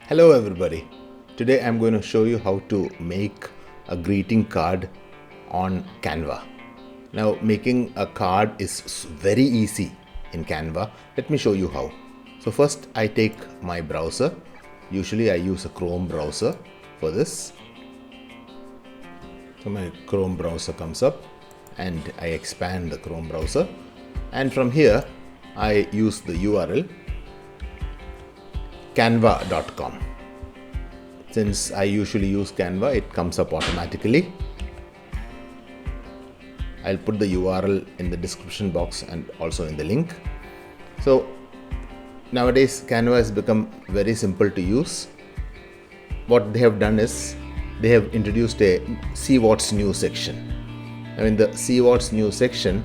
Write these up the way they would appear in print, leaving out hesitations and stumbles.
Hello everybody. Today I'm going to show you how to make a greeting card on Canva. Now making a card is very easy in Canva. Let me show you how. So first I take my browser. Usually I use a Chrome browser for this. So my Chrome browser comes up and I expand the Chrome browser, and from here I use the URL canva.com. Since I usually use Canva, it comes up automatically. I'll put the URL in the description box and also in the link. So nowadays Canva has become very simple to use. What they have done is they have introduced a See What's New section. Now in the See What's New section,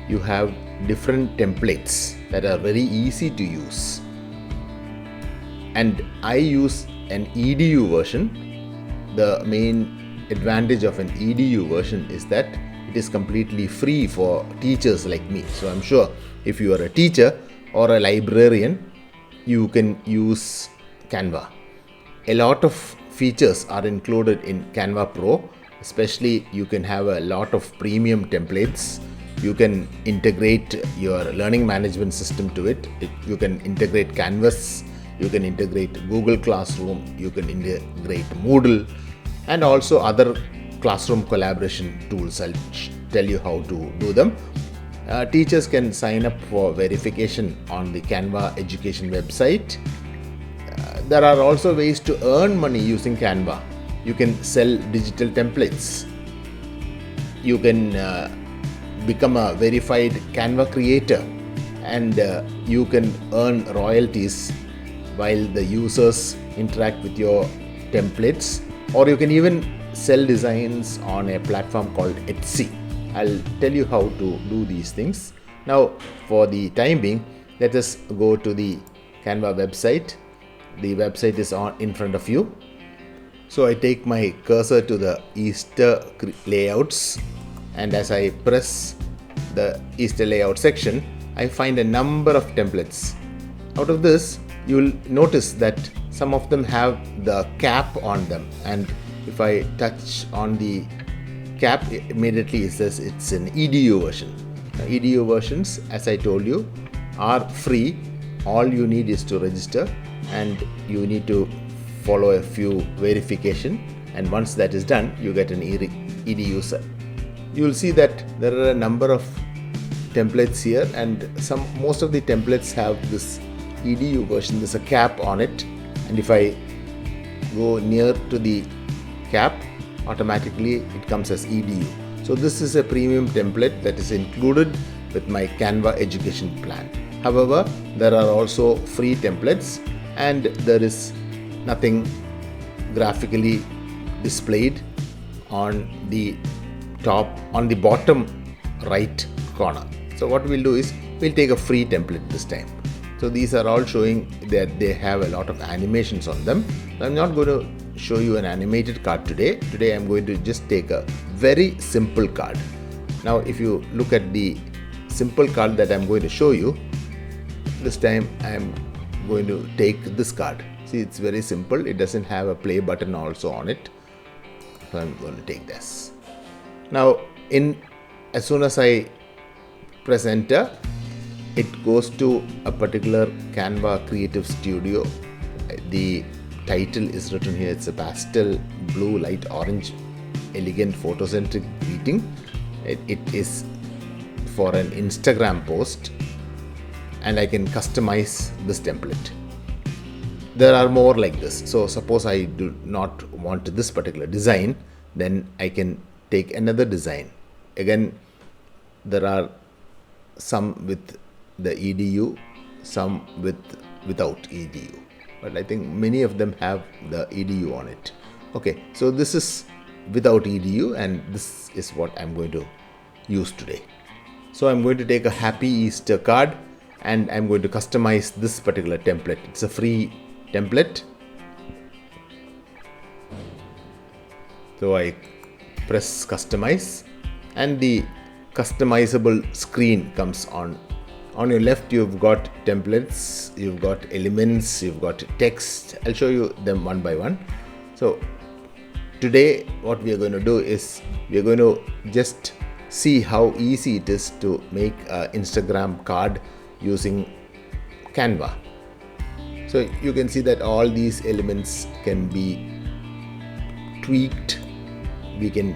you have different templates that are very easy to use. And I use an EDU version. The main advantage of an EDU version is that it is completely free for teachers like me. So I'm sure if you are a teacher or a librarian, you can use Canva. A lot of features are included in Canva Pro. Especially you can have a lot of premium templates. You can integrate your learning management system to it. You can integrate Canvas. You can integrate Google Classroom, you can integrate Moodle, and also other classroom collaboration tools. I'll tell you how to do them. Teachers can sign up for verification on the Canva education website. There are also ways to earn money using Canva. You can sell digital templates. You can become a verified Canva creator, and you can earn royalties while the users interact with your templates, or you can even sell designs on a platform called Etsy. I'll tell you how to do these things. Now for the time being, let us go to the Canva website. The website is in front of you. So I take my cursor to the Easter layouts, and as I press the Easter layout section, I find a number of templates. Out of this, you will notice that some of them have the cap on them, and if I touch on the cap, immediately it says it's an EDU version. Now, EDU versions, as I told you, are free. All you need is to register, and you need to follow a few verification, and once that is done, you get an EDU set. You will see that there are a number of templates here, and most of the templates have this EDU version. There's a cap on it, and if I go near to the cap, automatically it comes as EDU. So this is a premium template that is included with my Canva education plan. However, there are also free templates, and there is nothing graphically displayed on the bottom right corner. So what we'll do is we'll take a free template this time. So these are all showing that they have a lot of animations on them. So I'm not going to show you an animated card today. Today I'm going to just take a very simple card. Now if you look at the simple card that I'm going to show you, this time I'm going to take this card. See, it's very simple. It doesn't have a play button also on it. So I'm going to take this. Now as soon as I press enter, it goes to a particular Canva Creative Studio. The title is written here. It's a pastel blue, light orange, elegant photocentric greeting. It is for an Instagram post, and I can customize this template. There are more like this. So suppose I do not want this particular design, then I can take another design. Again, there are some with the EDU, some without EDU, but I think many of them have the EDU on it. Okay, so this is without EDU, and this is what I'm going to use today. So I'm going to take a Happy Easter card, and I'm going to customize this particular template. It's a free template. So I press customize, and the customizable screen comes on On your left, you've got templates, you've got elements, you've got text. I'll show you them one by one. So today what we are going to do is we are going to just see how easy it is to make an Instagram card using Canva. So you can see that all these elements can be tweaked. We can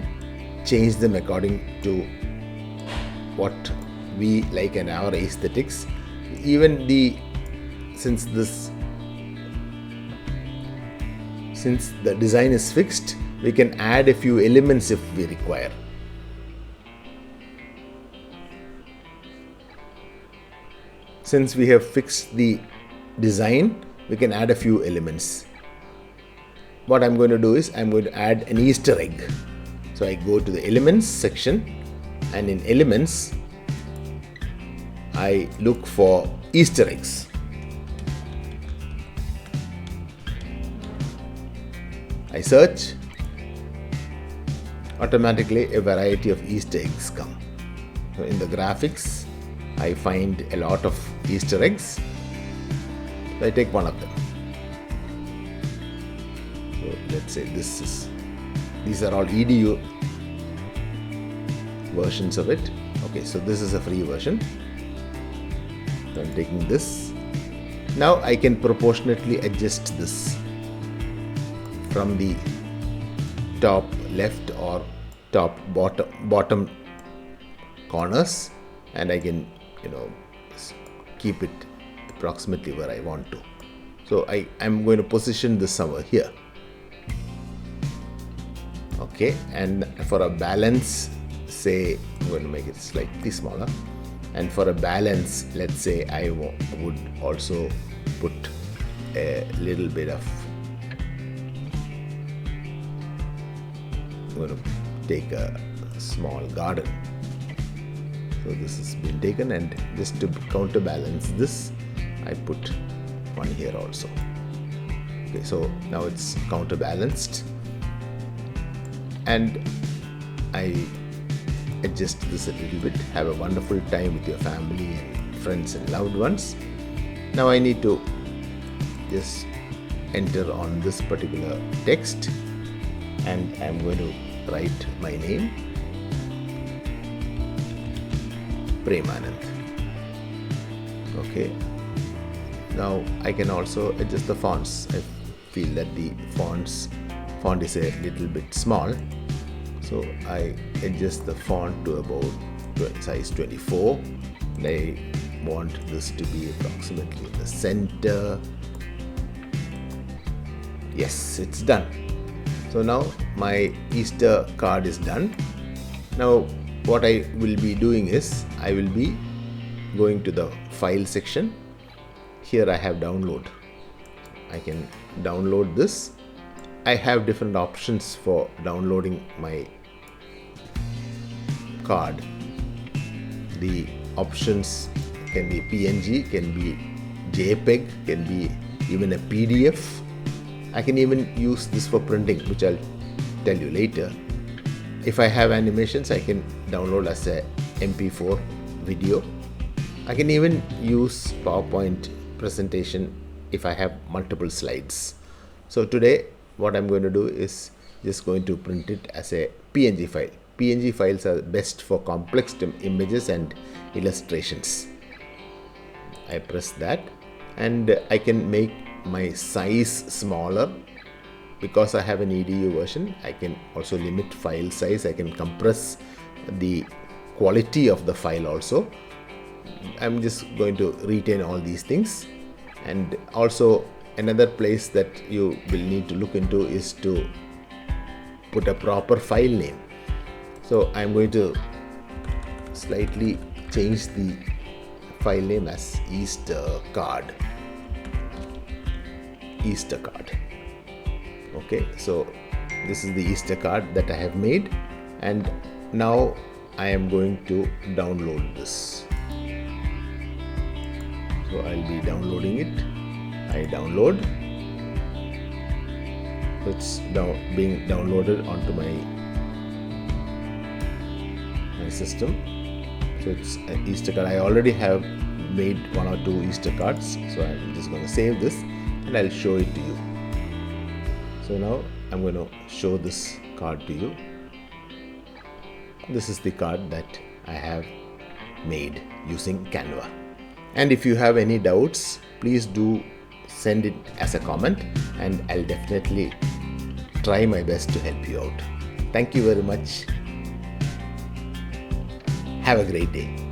change them according to what we like and our aesthetics. Even since the design is fixed, we can add a few elements if we require. Since we have fixed the design, we can add a few elements. What I'm going to do is I'm going to add an Easter egg. So I go to the elements section, and in elements I look for Easter eggs. I search. Automatically a variety of Easter eggs come. So in the graphics I find a lot of Easter eggs. So I take one of them. So let's say these are all EDU versions of it. Okay, so this is a free version. So I'm taking this. Now I can proportionately adjust this from the top left or top bottom corners, and I can keep it approximately where I want to. So I'm going to position this somewhere here. Okay, and for a balance, say I'm going to make it slightly smaller, and for a balance, let's say I would also put a little bit of, I'm going to take a small garden. So this has been taken, and just to counterbalance this, I put one here also. Okay, so now it's counterbalanced, and I adjust this a little bit. Have a wonderful time with your family and friends and loved ones. Now I need to just enter on this particular text, and I'm going to write my name, Premanand. Okay, now I can also adjust the fonts. I feel that the font is a little bit small, so I adjust the font to about size 24, and I want this to be approximately in the center. Yes, it's done. So now my Easter card is done. Now what I will be doing is I will be going to the file section. Here I have download. I can download this. I have different options for downloading my card. The options can be PNG, can be JPEG, can be even a PDF. I can even use this for printing, which I'll tell you later. If I have animations, I can download as a MP4 video. I can even use PowerPoint presentation if I have multiple slides. So today what I'm going to do is just going to print it as a PNG file. PNG files are best for complex images and illustrations. I press that, and I can make my size smaller. Because I have an EDU version, I can also limit file size. I can compress the quality of the file also. I'm just going to retain all these things. And also another place that you will need to look into is to put a proper file name. So I'm going to slightly change the file name as Easter card. Easter card. Okay, so this is the Easter card that I have made, and now I am going to download this. So I'll be downloading it. I download. So it's being downloaded onto my system. So it's an Easter card. I already have made 1 or 2 Easter cards. So I'm just going to save this and I'll show it to you. So now I'm going to show this card to you. This is the card that I have made using Canva. And if you have any doubts, please do send it as a comment and I'll definitely try my best to help you out. Thank you very much. Have a great day.